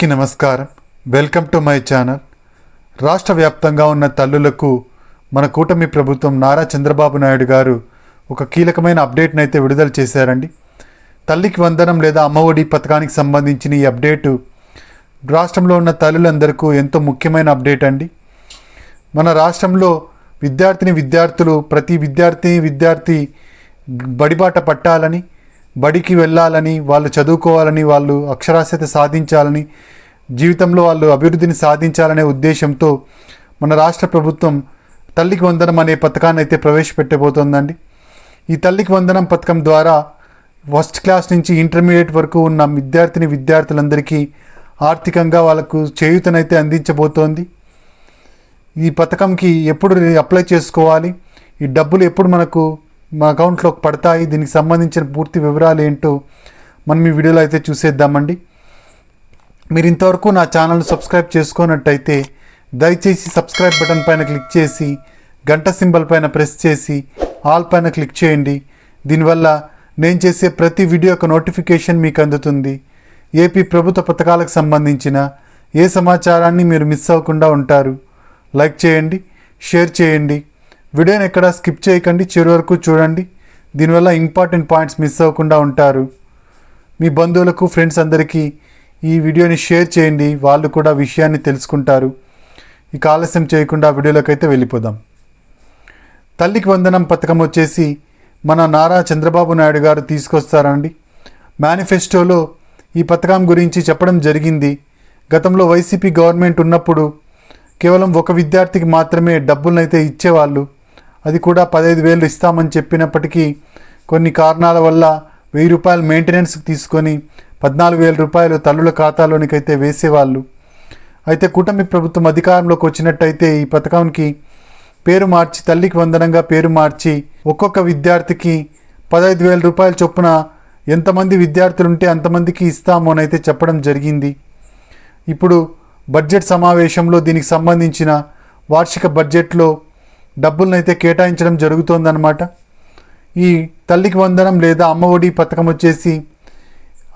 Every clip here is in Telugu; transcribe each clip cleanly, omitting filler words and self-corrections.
అందరికీ నమస్కారం. Welcome to my channel. రాష్ట్ర వ్యాప్తంగా ఉన్న తల్లులకు మన కూటమి ప్రభుత్వం నారా చంద్రబాబు నాయుడు గారు ఒక కీలకమైన అప్డేట్ని అయితే విడుదల చేశారండి. తల్లికి వందనం లేదా అమ్మఒడి పథకానికి సంబంధించిన ఈ అప్డేటు రాష్ట్రంలో ఉన్న తల్లులందరికీ ఎంతో ముఖ్యమైన అప్డేట్ అండి. మన రాష్ట్రంలో విద్యార్థులు ప్రతి విద్యార్థి బడిబాట పట్టాలని, బడికి వెళ్ళాలని, వాళ్ళు చదువుకోవాలని, వాళ్ళు అక్షరాస్యత సాధించాలని, జీవితంలో వాళ్ళు అభివృద్ధిని సాధించాలనే ఉద్దేశంతో మన రాష్ట్ర ప్రభుత్వం తల్లికి వందనం అనే పథకాన్ని అయితే ప్రవేశపెట్టబోతోందండి. ఈ తల్లికి వందనం పథకం ద్వారా ఫస్ట్ క్లాస్ నుంచి ఇంటర్మీడియట్ వరకు ఉన్న విద్యార్థులందరికీ ఆర్థికంగా వాళ్ళకు చేయూతనైతే అందించబోతోంది. ఈ పథకంకి ఎప్పుడు అప్లై చేసుకోవాలి, ఈ డబ్బులు ఎప్పుడు మా అకౌంట్లోకి పడతాయి, దీనికి సంబంధించిన పూర్తి వివరాలు ఏంటో మనం ఈ వీడియోలో అయితే చూసేద్దామండి. మీరు ఇంతవరకు నా ఛానల్ని సబ్స్క్రైబ్ చేసుకున్నట్టయితే దయచేసి సబ్స్క్రైబ్ బటన్ పైన క్లిక్ చేసి గంట సింబల్ పైన ప్రెస్ చేసి ఆల్ పైన క్లిక్ చేయండి. దీనివల్ల నేను చేసే ప్రతి వీడియో యొక్క నోటిఫికేషన్ మీకు అందుతుంది. ఏపీ ప్రభుత్వ పథకాలకు సంబంధించిన ఏ సమాచారాన్ని మీరు మిస్ అవ్వకుండా ఉంటారు. లైక్ చేయండి, షేర్ చేయండి, వీడియోని ఎక్కడ స్కిప్ చేయకండి, చివరి వరకు చూడండి. దీనివల్ల ఇంపార్టెంట్ పాయింట్స్ మిస్ అవ్వకుండా ఉంటారు. మీ బంధువులకు, ఫ్రెండ్స్ అందరికీ ఈ వీడియోని షేర్ చేయండి, వాళ్ళు కూడా విషయాన్ని తెలుసుకుంటారు. ఇక ఆలస్యం చేయకుండా వీడియోలోకి అయితే వెళ్ళిపోదాం. తల్లికి వందనం పథకం వచ్చేసి మన నారా చంద్రబాబు నాయుడు గారు తీసుకొస్తారండి. మేనిఫెస్టోలో ఈ పథకం గురించి చెప్పడం జరిగింది. గతంలో వైసీపీ గవర్నమెంట్ ఉన్నప్పుడు కేవలం ఒక విద్యార్థికి మాత్రమే డబ్బులను అయితే ఇచ్చేవాళ్ళు. అది కూడా 15,000 ఇస్తామని చెప్పినప్పటికీ కొన్ని కారణాల వల్ల 1,000 రూపాయలు మెయింటెనెన్స్కి తీసుకొని 14,000 రూపాయలు తల్లుల ఖాతాలోనికి అయితే వేసేవాళ్ళు. అయితే కూటమి ప్రభుత్వం అధికారంలోకి వచ్చినట్టయితే ఈ పథకానికి పేరు మార్చి తల్లికి వందనంగా పేరు మార్చి ఒక్కొక్క విద్యార్థికి 15,000 రూపాయల చొప్పున ఎంతమంది విద్యార్థులు ఉంటే అంతమందికి ఇస్తాము అని అయితే చెప్పడం జరిగింది. ఇప్పుడు బడ్జెట్ సమావేశంలో దీనికి సంబంధించిన వార్షిక బడ్జెట్లో డబ్బులను అయితే కేటాయించడం జరుగుతోందన్నమాట. ఈ తల్లికి వందనం లేదా అమ్మఒడి పథకం వచ్చేసి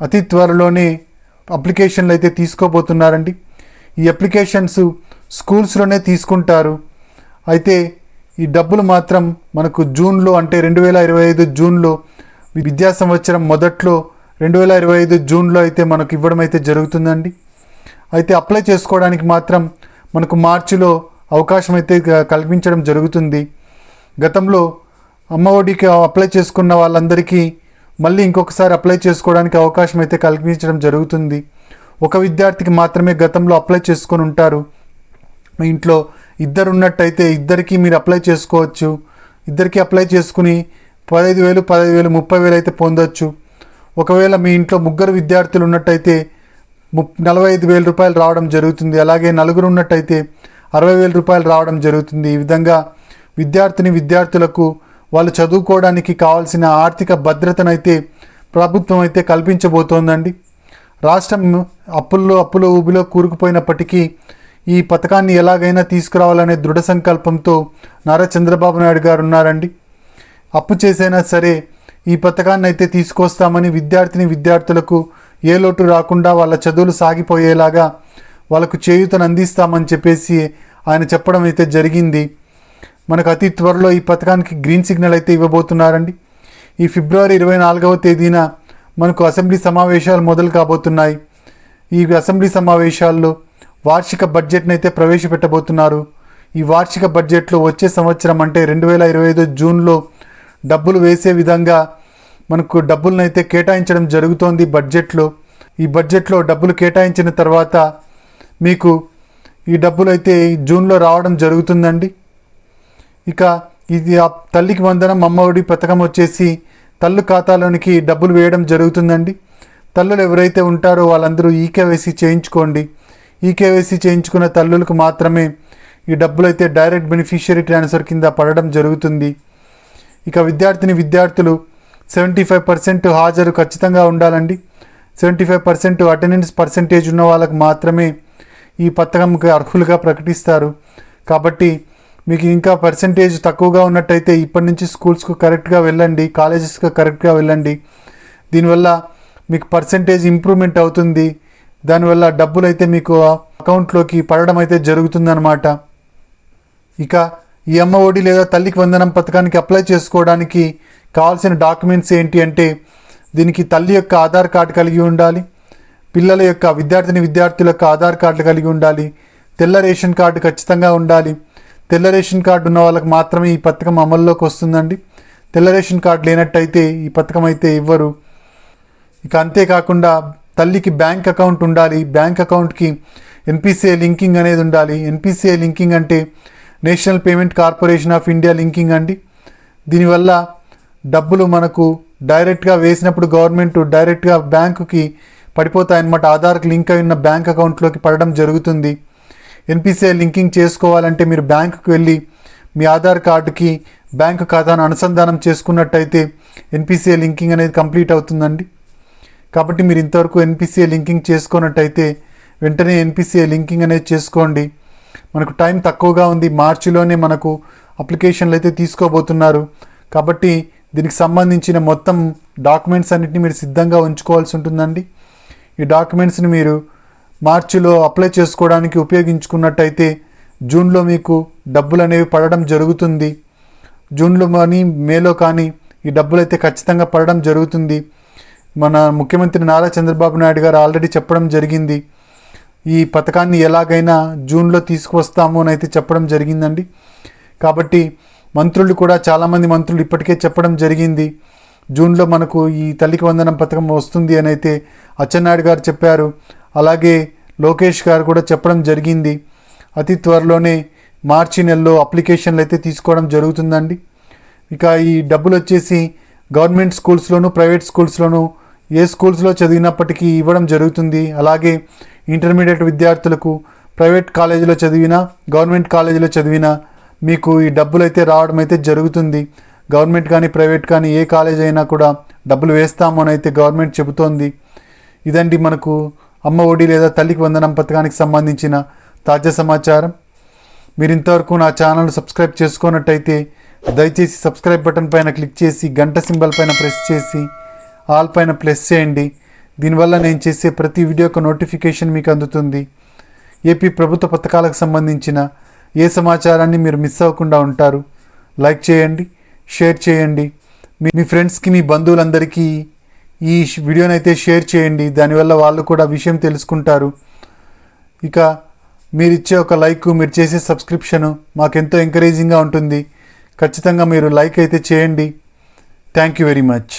అతి త్వరలోనే అప్లికేషన్లు అయితే తీసుకోబోతున్నారండి. ఈ అప్లికేషన్స్ స్కూల్స్లోనే తీసుకుంటారు. అయితే ఈ డబ్బులు మాత్రం మనకు జూన్లో, అంటే 2025 జూన్లో, విద్యా సంవత్సరం మొదట్లో 2025 జూన్లో అయితే మనకు ఇవ్వడం అయితే జరుగుతుందండి. అయితే అప్లై చేసుకోవడానికి మాత్రం మనకు మార్చిలో అవకాశం అయితే కల్పించడం జరుగుతుంది. గతంలో అమ్మఒడికి అప్లై చేసుకున్న వాళ్ళందరికీ మళ్ళీ ఇంకొకసారి అప్లై చేసుకోవడానికి అవకాశం అయితే కల్పించడం జరుగుతుంది. ఒక విద్యార్థికి మాత్రమే గతంలో అప్లై చేసుకొని ఉంటారు. మీ ఇంట్లో ఇద్దరు ఉన్నట్టయితే ఇద్దరికి మీరు అప్లై చేసుకోవచ్చు. ఇద్దరికి అప్లై చేసుకుని 15,000, 10,000, 30,000 అయితే పొందొచ్చు. ఒకవేళ మీ ఇంట్లో ముగ్గురు విద్యార్థులు ఉన్నట్టయితే 45,000 రూపాయలు రావడం జరుగుతుంది. అలాగే నలుగురు ఉన్నట్టయితే 60,000 రూపాయలు రావడం జరుగుతుంది. ఈ విధంగా విద్యార్థులకు వాళ్ళు చదువుకోవడానికి కావాల్సిన ఆర్థిక భద్రతనైతే ప్రభుత్వం అయితే కల్పించబోతోందండి. రాష్ట్రం అప్పుల ఊబిలో కూరుకుపోయినప్పటికీ ఈ పథకాన్ని ఎలాగైనా తీసుకురావాలనే దృఢ సంకల్పంతో నారా చంద్రబాబు నాయుడు గారు ఉన్నారండి. అప్పు చేసైనా సరే ఈ పథకాన్ని అయితే తీసుకొస్తామని విద్యార్థులకు ఏ లోటు రాకుండా వాళ్ళ చదువులు సాగిపోయేలాగా వాళ్ళకు చేయూతను అందిస్తామని చెప్పేసి ఆయన చెప్పడం అయితే జరిగింది. మనకు అతి త్వరలో ఈ పథకానికి గ్రీన్ సిగ్నల్ అయితే ఇవ్వబోతున్నారండి. ఈ ఫిబ్రవరి 24వ తేదీన మనకు అసెంబ్లీ సమావేశాలు మొదలు కాబోతున్నాయి. ఈ అసెంబ్లీ సమావేశాల్లో వార్షిక బడ్జెట్ని అయితే ప్రవేశపెట్టబోతున్నారు. ఈ వార్షిక బడ్జెట్లో వచ్చే సంవత్సరం అంటే 2025 జూన్లో డబ్బులు వేసే విధంగా మనకు డబ్బులను అయితే కేటాయించడం జరుగుతోంది బడ్జెట్లో. ఈ బడ్జెట్లో డబ్బులు కేటాయించిన తర్వాత మీకు ఈ డబ్బులు అయితే జూన్లో రావడం జరుగుతుందండి. ఇక ఇది తల్లికి వందనం అమ్మఒడి పథకం వచ్చేసి తల్లు ఖాతాలోనికి డబ్బులు వేయడం జరుగుతుందండి. తల్లులు ఎవరైతే ఉంటారో వాళ్ళందరూ ఈకేవైసీ చేయించుకోండి. ఈకేవైసీ చేయించుకున్న తల్లులకు మాత్రమే ఈ డబ్బులు అయితే డైరెక్ట్ బెనిఫిషియరీ ట్రాన్స్ఫర్ కింద పడడం జరుగుతుంది. ఇక విద్యార్థులు 75% హాజరు ఖచ్చితంగా ఉండాలండి. 75% అటెండెన్స్ పర్సెంటేజ్ ఉన్న వాళ్ళకు మాత్రమే ఈ పథకంకి అర్హులుగా ప్రకటిస్తారు. కాబట్టి మీకు ఇంకా పర్సెంటేజ్ తక్కువగా ఉన్నట్టయితే ఇప్పటి నుంచి స్కూల్స్కు కరెక్ట్గా వెళ్ళండి, కాలేజెస్కి కరెక్ట్గా వెళ్ళండి. దీనివల్ల మీకు పర్సెంటేజ్ ఇంప్రూవ్మెంట్ అవుతుంది. దానివల్ల డబ్బులు అయితే మీకు అకౌంట్లోకి పడడం అయితే జరుగుతుందన్నమాట. ఇక ఈ అమ్మ ఒడి లేదా తల్లికి వందనం పథకానికి అప్లై చేసుకోవడానికి కావాల్సిన డాక్యుమెంట్స్ ఏంటి అంటే, దీనికి తల్లి యొక్క ఆధార్ కార్డు కలిగి ఉండాలి, పిల్లల యొక్క విద్యార్థుల యొక్క ఆధార్ కార్డులు కలిగి ఉండాలి, తెల్ల రేషన్ కార్డు ఖచ్చితంగా ఉండాలి. తెల్ల రేషన్ కార్డు ఉన్న వాళ్ళకి మాత్రమే ఈ పథకం అమల్లోకి వస్తుందండి. తెల్ల రేషన్ కార్డు లేనట్టయితే ఈ పథకం అయితే ఇవ్వరు. ఇక అంతేకాకుండా తల్లికి బ్యాంక్ అకౌంట్ ఉండాలి. బ్యాంక్ అకౌంట్కి ఎన్పిసిఐ లింకింగ్ అనేది ఉండాలి. ఎన్పిసిఐ లింకింగ్ అంటే national payment corporation of India linking అండి. దీనివల్ల డబ్బులు మనకు డైరెక్ట్గా వేసినప్పుడు గవర్నమెంట్ డైరెక్ట్గా బ్యాంకుకి పడిపోతాయన్నమాట. ఆధార్కి లింక్ అయిన బ్యాంక్ అకౌంట్లోకి పడడం జరుగుతుంది. ఎన్పిసిఐ లింకింగ్ చేసుకోవాలంటే మీరు బ్యాంకుకి వెళ్ళి మీ ఆధార్ కార్డుకి బ్యాంకు ఖాతాను అనుసంధానం చేసుకున్నట్టయితే ఎన్పిసిఐ లింకింగ్ అనేది కంప్లీట్ అవుతుందండి. కాబట్టి మీరు ఇంతవరకు ఎన్పిసిఐ లింకింగ్ చేసుకున్నట్టయితే వెంటనే ఎన్పిసిఐ లింకింగ్ అనేది చేసుకోండి. మనకు టైం తక్కువగా ఉంది. మార్చిలోనే మనకు అప్లికేషన్లు అయితే తీసుకోబోతున్నారు. కాబట్టి దీనికి సంబంధించిన మొత్తం డాక్యుమెంట్స్ అన్నిటిని మీరు సిద్ధంగా ఉంచుకోవాల్సి ఉంటుందండి. ఈ డాక్యుమెంట్స్ని మీరు మార్చిలో అప్లై చేసుకోవడానికి ఉపయోగించుకున్నట్టయితే జూన్లో మీకు డబ్బులు అనేవి పడడం జరుగుతుంది. జూన్లో కానీ మేలో కానీ ఈ డబ్బులు అయితే ఖచ్చితంగా పడడం జరుగుతుంది. మన ముఖ్యమంత్రి నారా చంద్రబాబు నాయుడు గారు ఆల్రెడీ చెప్పడం జరిగింది. ఈ పథకాన్ని ఎలాగైనా జూన్లో తీసుకువస్తాము అని అయితే చెప్పడం జరిగిందండి. కాబట్టి మంత్రులు కూడా చాలామంది మంత్రులు ఇప్పటికే చెప్పడం జరిగింది. జూన్లో మనకు ఈ తల్లికి వందనం పథకం వస్తుంది అని అయితే అచ్చెన్నాయుడు గారు చెప్పారు. అలాగే లోకేష్ గారు కూడా చెప్పడం జరిగింది. అతి త్వరలోనే మార్చి నెలలో అప్లికేషన్లు అయితే తీసుకోవడం జరుగుతుందండి. ఇక ఈ డబ్బులు వచ్చేసి గవర్నమెంట్ స్కూల్స్లోను ప్రైవేట్ స్కూల్స్లోను ఏ స్కూల్స్లో చదివినప్పటికీ ఇవ్వడం జరుగుతుంది. అలాగే ఇంటర్మీడియట్ విద్యార్థులకు ప్రైవేట్ కాలేజీలో చదివినా గవర్నమెంట్ కాలేజీలో చదివినా మీకు ఈ డబ్బులు అయితే రావడం అయితే జరుగుతుంది. గవర్నమెంట్ కానీ ప్రైవేట్ కానీ ఏ కాలేజ్ అయినా కూడా డబ్బులు వేస్తాము అని అయితే గవర్నమెంట్ చెబుతోంది. ఇదండి మనకు అమ్మ ఒడి లేదా తల్లికి వందనం పథకానికి సంబంధించిన తాజా సమాచారం. మీరు ఇంతవరకు నా ఛానల్ సబ్స్క్రైబ్ చేసుకున్నట్టయితే దయచేసి సబ్స్క్రైబ్ బటన్ పైన క్లిక్ చేసి గంట సింబల్ పైన ప్రెస్ చేసి ఆల్ పైన ప్రెస్ చేయండి. దీనివల్ల నేను చేసే ప్రతి వీడియోకు నోటిఫికేషన్ మీకు అందుతుంది. ఏపీ ప్రభుత్వ పథకాలకు సంబంధించిన ఏ సమాచారాన్ని మీరు మిస్ అవ్వకుండా ఉంటారు. లైక్ చేయండి, షేర్ చేయండి. మీ ఫ్రెండ్స్కి మీ బంధువులందరికీ ఈ వీడియోని అయితే షేర్ చేయండి. దానివల్ల వాళ్ళు కూడా విషయం తెలుసుకుంటారు. ఇక మీరు ఇచ్చే ఒక లైక్, మీరు చేసే సబ్స్క్రిప్షను మాకెంతో ఎంకరేజింగ్గా ఉంటుంది. ఖచ్చితంగా మీరు లైక్ అయితే చేయండి. Thank you very much.